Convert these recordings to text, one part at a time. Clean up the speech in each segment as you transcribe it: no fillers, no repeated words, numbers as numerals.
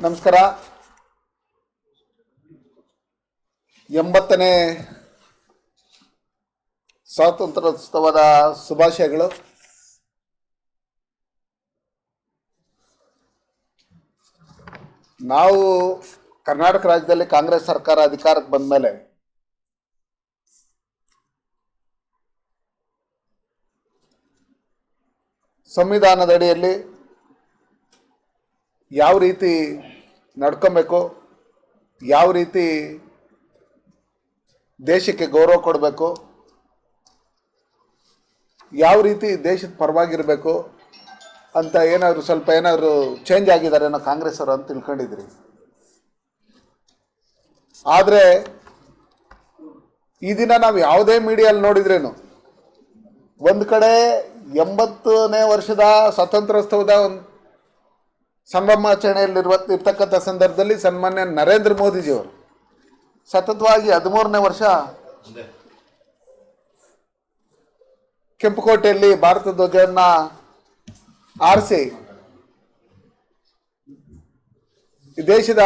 ನಮಸ್ಕಾರ. 80ನೇ ಸ್ವಾತಂತ್ರ್ಯೋತ್ಸವದ ಶುಭಾಶಯಗಳು. ನಾವು ಕರ್ನಾಟಕ ರಾಜ್ಯದಲ್ಲಿ ಕಾಂಗ್ರೆಸ್ ಸರ್ಕಾರ ಅಧಿಕಾರಕ್ಕೆ ಬಂದ ಮೇಲೆ ಸಂವಿಧಾನದ ಅಡಿಯಲ್ಲಿ ಯಾವ ರೀತಿ ನಡ್ಕೊಬೇಕು, ಯಾವ ರೀತಿ ದೇಶಕ್ಕೆ ಗೌರವ ಕೊಡಬೇಕು, ಯಾವ ರೀತಿ ದೇಶದ ಪರವಾಗಿರಬೇಕು ಅಂತ ಏನಾದರೂ ಚೇಂಜ್ ಆಗಿದ್ದಾರೆ ಅನ್ನೋ ಕಾಂಗ್ರೆಸ್ ಅವರು ಅಂತ ತಿಳ್ಕೊಂಡಿದ್ರಿ. ಆದರೆ ಈ ದಿನ ನಾವು ಯಾವುದೇ ಮೀಡಿಯಲ್ಲಿ ನೋಡಿದ್ರೇನು ಒಂದು ಕಡೆ 80ನೇ ವರ್ಷದ ಸ್ವಾತಂತ್ರ್ಯೋತ್ಸವದ ಒಂದು ಸಂಭ್ರಮಾಚರಣೆಯಲ್ಲಿರ್ತಕ್ಕಂಥ ಸಂದರ್ಭದಲ್ಲಿ ಸನ್ಮಾನ್ಯ ನರೇಂದ್ರ ಮೋದಿಜಿಯವರು ಸತತವಾಗಿ 13ನೇ ವರ್ಷ ಕೆಂಪುಕೋಟೆಯಲ್ಲಿ ಭಾರತ ಧ್ವಜವನ್ನು ಆರಿಸಿ ದೇಶದ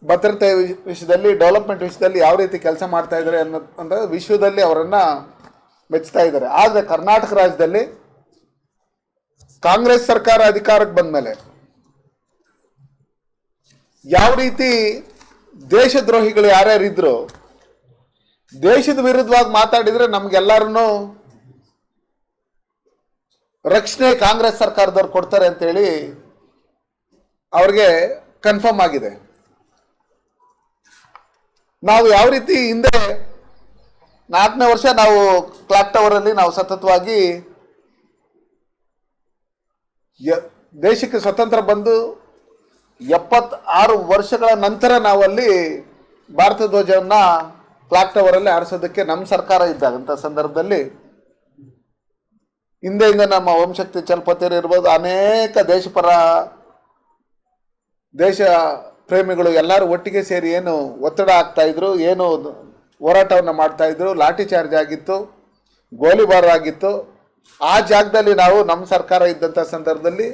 ಭದ್ರತೆ ವಿಷಯದಲ್ಲಿ, ಡೆವಲಪ್ಮೆಂಟ್ ವಿಷಯದಲ್ಲಿ ಯಾವ ರೀತಿ ಕೆಲಸ ಮಾಡ್ತಾ ಇದ್ದಾರೆ ಅನ್ನೋ ವಿಶ್ವದಲ್ಲಿ ಅವರನ್ನು ಮೆಚ್ಚುತ್ತಾ ಇದ್ದಾರೆ. ಆದರೆ ಕರ್ನಾಟಕ ರಾಜ್ಯದಲ್ಲಿ ಕಾಂಗ್ರೆಸ್ ಸರ್ಕಾರ ಅಧಿಕಾರಕ್ಕೆ ಬಂದ ಮೇಲೆ ಯಾವ ರೀತಿ ದೇಶದ್ರೋಹಿಗಳು ಯಾರ್ಯಾರಿದ್ರು ದೇಶದ ವಿರುದ್ಧವಾಗಿ ಮಾತಾಡಿದ್ರೆ ನಮ್ಗೆಲ್ಲರನ್ನು ರಕ್ಷಣೆ ಕಾಂಗ್ರೆಸ್ ಸರ್ಕಾರದವ್ರು ಕೊಡ್ತಾರೆ ಅಂತೇಳಿ ಅವ್ರಿಗೆ ಕನ್ಫರ್ಮ್ ಆಗಿದೆ. ನಾವು ಯಾವ ರೀತಿ ಹಿಂದೆ 4ನೇ ವರ್ಷ ನಾವು ಕ್ಲಾಕ್ ಟವರಲ್ಲಿ ನಾವು ಸತತವಾಗಿ ದೇಶಕ್ಕೆ ಸ್ವತಂತ್ರ ಬಂದು 76 ವರ್ಷಗಳ ನಂತರ ನಾವು ಅಲ್ಲಿ ಭಾರತ ಧ್ವಜವನ್ನು ಕ್ಲಾಕ್ ಟವರಲ್ಲಿ ಆರಿಸೋದಕ್ಕೆ ನಮ್ಮ ಸರ್ಕಾರ ಇದ್ದಾಗಂಥ ಸಂದರ್ಭದಲ್ಲಿ ಹಿಂದೆಯಿಂದ ನಮ್ಮ ಓಂಶಕ್ತಿ ಚಲಪತಿಯರು ಇರ್ಬೋದು, ಅನೇಕ ದೇಶ ಪ್ರೇಮಿಗಳು ಎಲ್ಲರೂ ಒಟ್ಟಿಗೆ ಸೇರಿ ಏನು ಒತ್ತಡ ಆಗ್ತಾ ಇದ್ರು, ಏನು ಹೋರಾಟವನ್ನು ಮಾಡ್ತಾ ಇದ್ರು, ಲಾಠಿ ಚಾರ್ಜ್ ಆಗಿತ್ತು, ಗೋಲಿಬಾರ್ ಆಗಿತ್ತು. ಆ ಜಾಗದಲ್ಲಿ ನಾವು ನಮ್ಮ ಸರ್ಕಾರ ಇದ್ದಂಥ ಸಂದರ್ಭದಲ್ಲಿ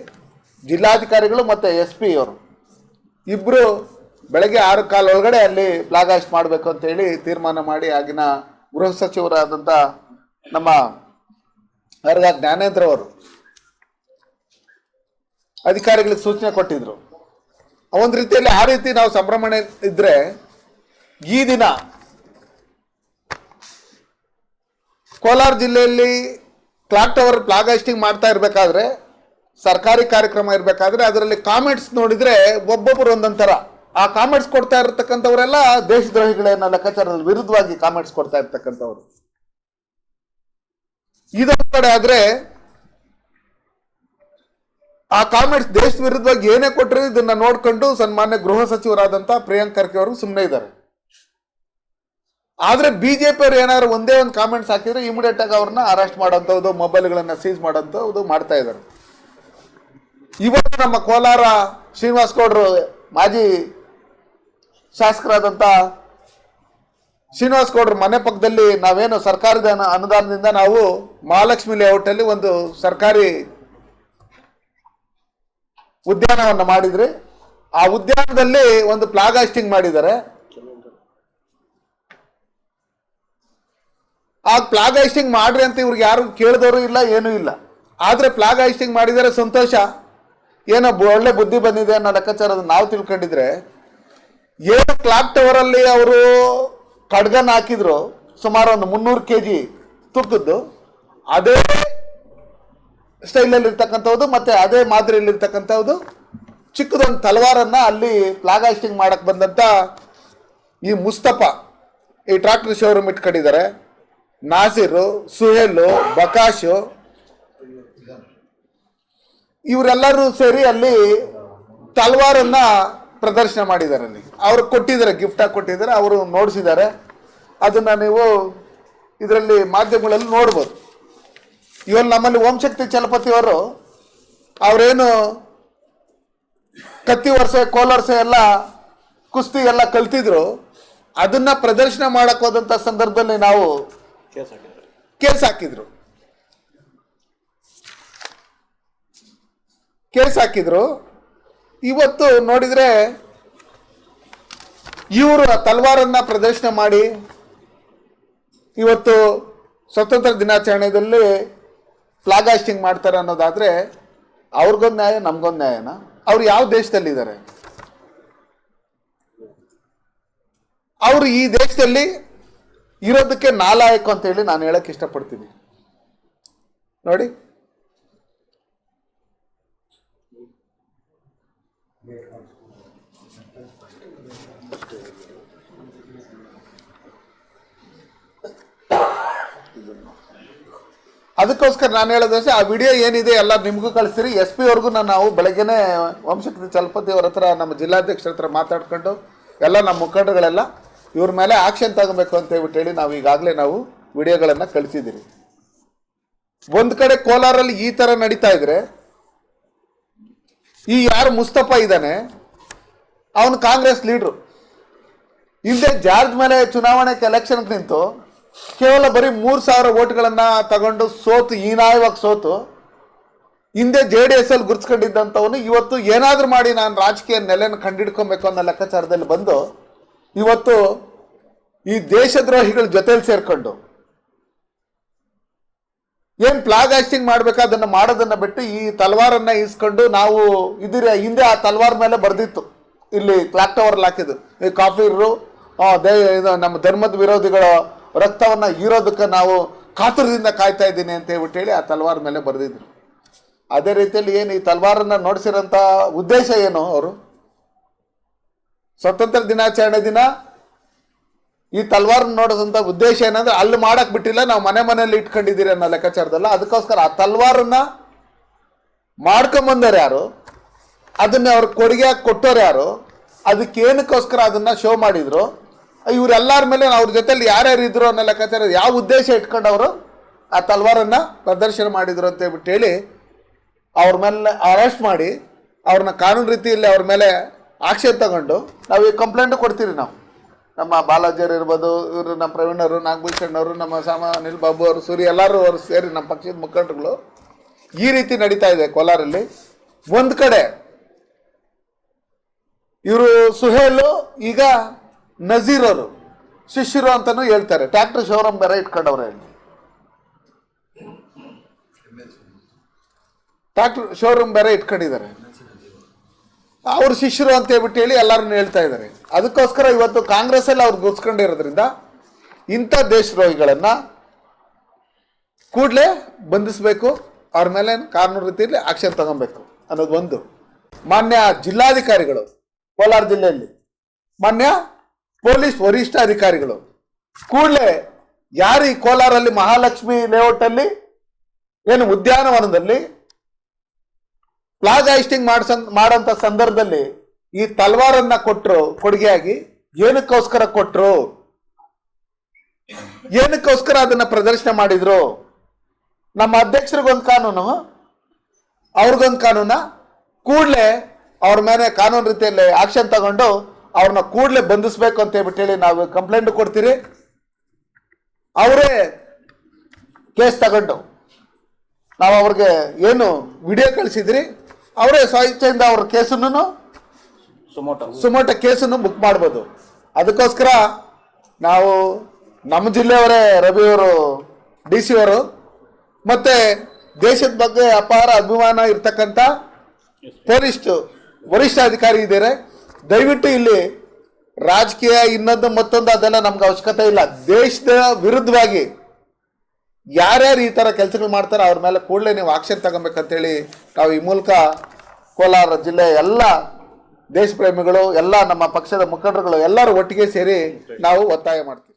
ಜಿಲ್ಲಾಧಿಕಾರಿಗಳು ಮತ್ತು SP ಅವರು ಇಬ್ಬರು ಬೆಳಗ್ಗೆ 6:15 ಒಳಗಡೆ ಅಲ್ಲಿ ಫ್ಲಾಗ್ ಹಾಸ್ಟ್ ಮಾಡಬೇಕು ಅಂತೇಳಿ ತೀರ್ಮಾನ ಮಾಡಿ ಆಗಿನ ಗೃಹ ಸಚಿವರಾದಂಥ ನಮ್ಮ ಜ್ಞಾನೇಂದ್ರ ಅವರು ಅಧಿಕಾರಿಗಳಿಗೆ ಸೂಚನೆ ಕೊಟ್ಟಿದ್ರು. ಒಂದು ರೀತಿಯಲ್ಲಿ ಆ ರೀತಿ ನಾವು ಸಂಭ್ರಮಣೆ ಇದ್ರೆ ಈ ದಿನ ಕೋಲಾರ ಜಿಲ್ಲೆಯಲ್ಲಿ ಕ್ಲಾಕ್ ಟವರ್ ಫ್ಲಾಗ್ ಹಾಸ್ಟಿಂಗ್ ಮಾಡ್ತಾ ಇರಬೇಕಾದ್ರೆ, ಸರ್ಕಾರಿ ಕಾರ್ಯಕ್ರಮ ಇರಬೇಕಾದ್ರೆ ಅದರಲ್ಲಿ ಕಾಮೆಂಟ್ಸ್ ನೋಡಿದ್ರೆ ಒಬ್ಬೊಬ್ಬರು ಒಂದೊಂಥರ ಆ ಕಾಮೆಂಟ್ಸ್ ಕೊಡ್ತಾ ಇರತಕ್ಕಂಥವರೆಲ್ಲ ದೇಶದ್ರೋಹಿಗಳೇನೋ ಲೆಕ್ಕಾಚಾರದಲ್ಲಿ ವಿರುದ್ಧವಾಗಿ ಕಾಮೆಂಟ್ಸ್ ಕೊಡ್ತಾ ಇರ್ತಕ್ಕಂಥವ್ರು. ಇದೊಂದು ಕಡೆ ಆದ್ರೆ ಆ ಕಾಮೆಂಟ್ಸ್ ದೇಶದ ವಿರುದ್ಧವಾಗಿ ಏನೇ ಕೊಟ್ಟರು ಇದನ್ನ ನೋಡ್ಕೊಂಡು ಸನ್ಮಾನ್ಯ ಗೃಹ ಸಚಿವರಾದಂಥ ಪ್ರಿಯಾಂಕ್ ಖರ್ಗೆ ಅವರು ಸುಮ್ಮನೆ ಇದ್ದಾರೆ. ಆದ್ರೆ BJP ಅವರು ಏನಾದ್ರು ಒಂದೇ ಒಂದು ಕಾಮೆಂಟ್ಸ್ ಹಾಕಿದ್ರೆ ಇಮಿಡಿಯೇಟ್ ಆಗಿ ಅವ್ರನ್ನ ಅರೆಸ್ಟ್ ಮಾಡೋಂಥದ್ದು, ಮೊಬೈಲ್ಗಳನ್ನ ಸೀಸ್ ಮಾಡೋಂಥದ್ದು ಮಾಡ್ತಾ ಇದ್ದಾರೆ. ಇವತ್ತು ನಮ್ಮ ಕೋಲಾರ ಶ್ರೀನಿವಾಸ್ ಗೌಡರು ಮಾಜಿ ಶಾಸಕರಾದಂಥ ಶ್ರೀನಿವಾಸ್ ಗೌಡರು ಮನೆ ಪಕ್ಕದಲ್ಲಿ ನಾವೇನು ಸರ್ಕಾರದ ಅನುದಾನದಿಂದ ನಾವು ಮಹಾಲಕ್ಷ್ಮಿ ಲೇಔಟ್ ಅಲ್ಲಿ ಒಂದು ಸರ್ಕಾರಿ ಉದ್ಯಾನವನ್ನು ಮಾಡಿದ್ರಿ. ಆ ಉದ್ಯಾನದಲ್ಲಿ ಒಂದು ಫ್ಲಾಗ್ ಹಾಸ್ಟಿಂಗ್ ಮಾಡಿದ್ದಾರೆ. ಆ ಫ್ಲಾಗ್ ಹಾಸ್ಟಿಂಗ್ ಮಾಡ್ರಿ ಅಂತ ಇವ್ರಿಗೆ ಯಾರು ಕೇಳಿದವರು ಇಲ್ಲ, ಏನೂ ಇಲ್ಲ. ಆದ್ರೆ ಫ್ಲಾಗ್ ಹಾಸ್ಟಿಂಗ್ ಮಾಡಿದರೆ ಸಂತೋಷ, ಏನೋ ಒಳ್ಳೆ ಬುದ್ಧಿ ಬಂದಿದೆ ಅನ್ನೋ ಲೆಕ್ಕಾಚಾರದ ನಾವು ತಿಳ್ಕೊಂಡಿದ್ರೆ, ಏನು ಕ್ಲಾಕ್ ಟವರ್ ಅಲ್ಲಿ ಅವರು ಖಡ್ಗನ ಹಾಕಿದ್ರು ಸುಮಾರು ಒಂದು 300 kg ತೂಕದ್ದು, ಅದೇ ಸ್ಟೈಲಲ್ಲಿ ಇರ್ತಕ್ಕಂಥದ್ದು ಮತ್ತೆ ಅದೇ ಮಾದರಿಯಲ್ಲಿ ಇರ್ತಕ್ಕಂಥದ್ದು ಚಿಕ್ಕದೊಂದು ತಲವಾರನ್ನ ಅಲ್ಲಿ ಫ್ಲಾಗ್ ಹಾಸ್ಟಿಂಗ್ ಮಾಡಕ್ ಬಂದಂತ ಈ ಮುಸ್ತಫಾ ಈ ಟ್ರಾಕ್ಟರ್ ಶೋರೂಮ್ ಇಟ್ಕೊಂಡಿದ್ದಾರೆ. ನಾಸಿರು, ಸುಹೇಲು, ಬಕಾಶು ಇವರೆಲ್ಲರೂ ಸೇರಿ ಅಲ್ಲಿ ತಲವಾರನ್ನ ಪ್ರದರ್ಶನ ಮಾಡಿದ್ದಾರೆ. ಅಲ್ಲಿ ಅವ್ರು ಕೊಟ್ಟಿದ್ದಾರೆ, ಗಿಫ್ಟ್ ಆಗಿ ಕೊಟ್ಟಿದ್ದಾರೆ, ಅವರು ನೋಡಿಸಿದ್ದಾರೆ. ಅದನ್ನ ನೀವು ಇದರಲ್ಲಿ ಮಾಧ್ಯಮಗಳಲ್ಲಿ ನೋಡ್ಬೋದು. ಇವಾಗ ನಮ್ಮಲ್ಲಿ ಓಂಶಕ್ತಿ ಚಲಪತಿ ಅವರು ಅವರೇನು ಕತ್ತಿ ವರ್ಷ, ಕೋಲರ್ಸ ಎಲ್ಲ ಕುಸ್ತಿ ಎಲ್ಲ ಕಲ್ತಿದ್ರು, ಅದನ್ನ ಪ್ರದರ್ಶನ ಮಾಡಕ್ ಹೋದಂತ ಸಂದರ್ಭದಲ್ಲಿ ನಾವು ಕೇಸ್ ಹಾಕಿದ್ರು. ಕೇಸ್ ಹಾಕಿದ್ರು. ಇವತ್ತು ನೋಡಿದರೆ ಇವರು ತಲ್ವಾರನ್ನ ಪ್ರದರ್ಶನ ಮಾಡಿ ಇವತ್ತು ಸ್ವತಂತ್ರ ದಿನಾಚರಣೆಯಲ್ಲಿ ಫ್ಲಾಗ್ ಹಾಸ್ಟಿಂಗ್ ಮಾಡ್ತಾರೆ ಅನ್ನೋದಾದರೆ ಅವ್ರಿಗೊಂದು ನ್ಯಾಯ, ನಮಗೊಂದು ನ್ಯಾಯನ? ಅವ್ರು ಯಾವ ದೇಶದಲ್ಲಿದ್ದಾರೆ? ಅವರು ಈ ದೇಶದಲ್ಲಿ ಇರೋದಕ್ಕೆ ನಾಲಾಯಕ ಅಂತ ಹೇಳಿ ನಾನು ಹೇಳಕ್ಕೆ ಇಷ್ಟಪಡ್ತೀನಿ. ನೋಡಿ, ಅದಕ್ಕೋಸ್ಕರ ನಾನು ಹೇಳೋದಷ್ಟೇ, ಆ ವಿಡಿಯೋ ಏನಿದೆ ಎಲ್ಲ ನಿಮಗೂ ಕಳಿಸ್ತೀರಿ. SP ಅವ್ರಿಗೂ ನಾವು ಬೆಳಗ್ಗೆನೇ ವಂಶಕೃತಿ ಚಲಪತಿ ಅವ್ರ ಹತ್ರ, ನಮ್ಮ ಜಿಲ್ಲಾಧ್ಯಕ್ಷರ ಹತ್ರ ಮಾತಾಡ್ಕೊಂಡು ಎಲ್ಲ ನಮ್ಮ ಮುಖಂಡಗಳೆಲ್ಲ ಇವ್ರ ಮೇಲೆ ಆಕ್ಷನ್ ತಗೋಬೇಕು ಅಂತ ಹೇಳಿ ನಾವು ಈಗಾಗಲೇ ನಾವು ವಿಡಿಯೋಗಳನ್ನು ಕಳಿಸಿದ್ದೀರಿ. ಒಂದು ಕಡೆ ಕೋಲಾರಲ್ಲಿ ಈ ಥರ ನಡೀತಾ ಇದ್ರೆ, ಈ ಯಾರು ಮುಸ್ತಫಾ ಇದ್ದಾನೆ ಅವನು ಕಾಂಗ್ರೆಸ್ ಲೀಡ್ರು. ಹಿಂದೆ ಜಾರ್ಜ್ ಮೇಲೆ ಚುನಾವಣೆಗೆ ಎಲೆಕ್ಷನ್ಗೆ ನಿಂತು ಕೇವಲ ಬರೀ 3,000 ಓಟ್ಗಳನ್ನು ತಗೊಂಡು ಸೋತು, ಹೀನಾಯವಾಗಿ ಸೋತು, ಹಿಂದೆ JDS ಅಲ್ಲಿ ಗುರ್ಸ್ಕೊಂಡಿದ್ದಂಥವನು ಇವತ್ತು ಏನಾದರೂ ಮಾಡಿ ನಾನು ರಾಜಕೀಯ ನೆಲೆಯನ್ನು ಕಂಡಿಡ್ಕೊಬೇಕು ಅನ್ನೋ ಲೆಕ್ಕಾಚಾರದಲ್ಲಿ ಬಂದು ಇವತ್ತು ಈ ದೇಶದ್ರೋಹಿಗಳ ಜೊತೆಲಿ ಸೇರ್ಕೊಂಡು ಏನು ಫ್ಲಾಗ್ ಹಾಸ್ಟಿಂಗ್ ಮಾಡಬೇಕು ಅದನ್ನು ಮಾಡೋದನ್ನು ಬಿಟ್ಟು ಈ ತಲ್ವಾರನ್ನ ಇಸ್ಕೊಂಡು ನಾವು ಇದಿರ ಹಿಂದೆ ಆ ತಲ್ವಾರ್ ಮೇಲೆ ಬರ್ದಿತ್ತು, ಇಲ್ಲಿ ಕ್ಲಾಕ್ ಟವರ್ ಹಾಕಿದ್ದು, ಈ ಕಾಫಿರು ಇದು ನಮ್ಮ ಧರ್ಮದ ವಿರೋಧಿಗಳ ರಕ್ತವನ್ನು ಹೀರೋದಕ್ಕೆ ನಾವು ಕಾತುರದಿಂದ ಕಾಯ್ತಾ ಇದ್ದೀನಿ ಅಂತ ಹೇಳಿ ಆ ತಲ್ವಾರ್ ಮೇಲೆ ಬರೆದಿದ್ರು. ಅದೇ ರೀತಿಯಲ್ಲಿ ಏನು ಈ ತಲ್ವಾರನ್ನು ನೋಡಿಸಿರೋಂಥ ಉದ್ದೇಶ ಏನು? ಅವರು ಸ್ವತಂತ್ರ ದಿನಾಚರಣೆ ದಿನ ಈ ತಲ್ವಾರನ್ನ ನೋಡೋದಂಥ ಉದ್ದೇಶ ಏನಂದ್ರೆ ಅಲ್ಲಿ ಮಾಡಕ್ ಬಿಟ್ಟಿಲ್ಲ, ನಾವು ಮನೆಯಲ್ಲಿ ಇಟ್ಕೊಂಡಿದ್ದೀರಿ ಅನ್ನೋ ಲೆಕ್ಕಾಚಾರದಲ್ಲ. ಅದಕ್ಕೋಸ್ಕರ ಆ ತಲ್ವಾರನ್ನ ಮಾಡ್ಕೊಂಬಂದವ್ರು ಯಾರು, ಅದನ್ನ ಅವ್ರ ಕೊಡುಗೆಯಾಗಿ ಕೊಟ್ಟವ್ರು ಯಾರು, ಅದಕ್ಕೆ ಏನಕ್ಕೋಸ್ಕರ ಅದನ್ನ ಶೋ ಮಾಡಿದ್ರು, ಇವರೆಲ್ಲರ ಮೇಲೆ ಅವ್ರ ಜೊತೆಲಿ ಯಾರ್ಯಾರು ಇದ್ರು ಅನ್ನೋ ಲೆಕ್ಕಾಚಾರ, ಯಾವ ಉದ್ದೇಶ ಇಟ್ಕೊಂಡವರು ಆ ತಲ್ವಾರನ್ನ ಪ್ರದರ್ಶನ ಮಾಡಿದ್ರು ಅಂತ ಹೇಳಿ ಅವ್ರ ಮೇಲೆ ಅರೆಸ್ಟ್ ಮಾಡಿ ಅವ್ರನ್ನ ಕಾನೂನು ರೀತಿಯಲ್ಲಿ ಅವ್ರ ಮೇಲೆ ಆಕ್ಷನ್ ತಗೊಂಡು ನಾವು ಈ ಕಂಪ್ಲೇಂಟ್ ಕೊಡ್ತೀರಿ. ನಾವು ನಮ್ಮ ಬಾಲಾಜಿಯವರು ಇರ್ಬೋದು, ಇವರು ನಮ್ಮ ಪ್ರವೀಣವರು, ನಾಗಭೂಷಣ್ ಅವರು, ನಮ್ಮ ಅನಿಲ್ ಬಾಬು ಅವರು, ಸೂರ್ಯ ಎಲ್ಲರೂ ಅವರು ಸೇರಿ ನಮ್ಮ ಪಕ್ಷದ ಮುಖಂಡರುಗಳು ಈ ರೀತಿ ನಡೀತಾ ಇದೆ ಕೋಲಾರಲ್ಲಿ. ಒಂದು ಕಡೆ ಇವರು ಸುಹೇಲು ಈಗ ನಜೀರ್ ಅವರು ಶಿಷ್ಯರು ಅಂತಾನೂ ಹೇಳ್ತಾರೆ, ಟ್ರ್ಯಾಕ್ಟರ್ ಶೋರೂಮ್ ಬೇರೆ ಇಟ್ಕೊಂಡವ್ರೆ, ಟ್ರ್ಯಾಕ್ಟರ್ ಶೋರೂಮ್ ಬೇರೆ ಇಟ್ಕೊಂಡಿದ್ದಾರೆ, ಅವ್ರ ಶಿಷ್ಯರು ಅಂತ ಹೇಳಿ ಎಲ್ಲರನ್ನು ಹೇಳ್ತಾ ಇದ್ದಾರೆ. ಅದಕ್ಕೋಸ್ಕರ ಇವತ್ತು ಕಾಂಗ್ರೆಸ್ ಅಲ್ಲಿ ಅವ್ರು ಗುರ್ಸ್ಕೊಂಡಿರೋದ್ರಿಂದ ಇಂಥ ದೇಶದ್ರೋಹಿಗಳನ್ನ ಕೂಡಲೇ ಬಂಧಿಸಬೇಕು, ಅವ್ರ ಮೇಲೆ ಕಾನೂನು ರೀತಿಯಲ್ಲಿ ಆಕ್ಷನ್ ತಗೊಬೇಕು ಅನ್ನೋದು ಒಂದು. ಮಾನ್ಯ ಜಿಲ್ಲಾಧಿಕಾರಿಗಳು ಕೋಲಾರ ಜಿಲ್ಲೆಯಲ್ಲಿ, ಮಾನ್ಯ ಪೊಲೀಸ್ ವರಿಷ್ಠಾಧಿಕಾರಿಗಳು ಕೂಡಲೇ ಯಾರು ಈ ಕೋಲಾರಲ್ಲಿ ಮಹಾಲಕ್ಷ್ಮಿ ಲೇಔಟ್ ಅಲ್ಲಿ ಏನು ಉದ್ಯಾನವನದಲ್ಲಿ ಫ್ಲಾಗ್ ಹಾಸ್ಟಿಂಗ್ ಮಾಡೋಂಥ ಸಂದರ್ಭದಲ್ಲಿ ಈ ತಲ್ವಾರನ್ನ ಕೊಟ್ಟರು ಕೊಡುಗೆಯಾಗಿ, ಏನಕ್ಕೋಸ್ಕರ ಕೊಟ್ಟರು, ಏನಕ್ಕೋಸ್ಕರ ಅದನ್ನ ಪ್ರದರ್ಶನ ಮಾಡಿದ್ರು? ನಮ್ಮ ಅಧ್ಯಕ್ಷರಿಗೊಂದು ಕಾನೂನು, ಅವ್ರಿಗೊಂದು ಕಾನೂನ, ಕೂಡಲೇ ಅವ್ರ ಮೇಲೆ ಕಾನೂನು ರೀತಿಯಲ್ಲಿ ಆಕ್ಷನ್ ತಗೊಂಡು ಅವ್ರನ್ನ ಕೂಡಲೇ ಬಂಧಿಸ್ಬೇಕು ಅಂತ ಹೇಳಿ ನಾವು ಕಂಪ್ಲೇಂಟ್ ಕೊಡ್ತೀರಿ. ಅವರೇ ಕೇಸ್ ತಗೊಂಡು ನಾವು ಅವ್ರಿಗೆ ಏನು ವಿಡಿಯೋ ಕಳಿಸಿದ್ರಿ, ಅವರೇ ಸ್ವಇಚ್ಛೆಯಿಂದ ಅವ್ರ ಕೇಸನ್ನು ಸುಮೋಟೋ ಕೇಸನ್ನು ಬುಕ್ ಮಾಡ್ಬೋದು. ಅದಕ್ಕೋಸ್ಕರ ನಾವು ನಮ್ಮ ಜಿಲ್ಲೆಯವರೇ ರವಿಯವರು DC ಅವರು ಮತ್ತೆ ದೇಶದ ಬಗ್ಗೆ ಅಪಾರ ಅಭಿಮಾನ ಇರ್ತಕ್ಕಂಥ ಪೊಲೀಸ್ ವರಿಷ್ಠಾಧಿಕಾರಿ ಇದ್ದಾರೆ. ದಯವಿಟ್ಟು ಇಲ್ಲಿ ರಾಜಕೀಯ ಇನ್ನೊಂದು ಮತ್ತೊಂದು ಅದೆಲ್ಲ ನಮ್ಗೆ ಅವಶ್ಯಕತೆ ಇಲ್ಲ. ದೇಶದ ವಿರುದ್ಧವಾಗಿ ಯಾರ್ಯಾರು ಈ ಥರ ಕೆಲಸಗಳು ಮಾಡ್ತಾರೆ ಅವ್ರ ಮೇಲೆ ಕೂಡಲೇ ನೀವು ಆಕ್ಷನ್ ತಗೊಬೇಕಂತೇಳಿ ನಾವು ಈ ಮೂಲಕ ಕೋಲಾರ ಜಿಲ್ಲೆಯ ಎಲ್ಲ ದೇಶ ಪ್ರೇಮಿಗಳು, ಎಲ್ಲ ನಮ್ಮ ಪಕ್ಷದ ಮುಖಂಡರುಗಳು ಎಲ್ಲರೂ ಒಟ್ಟಿಗೆ ಸೇರಿ ನಾವು ಒತ್ತಾಯ ಮಾಡ್ತೀವಿ.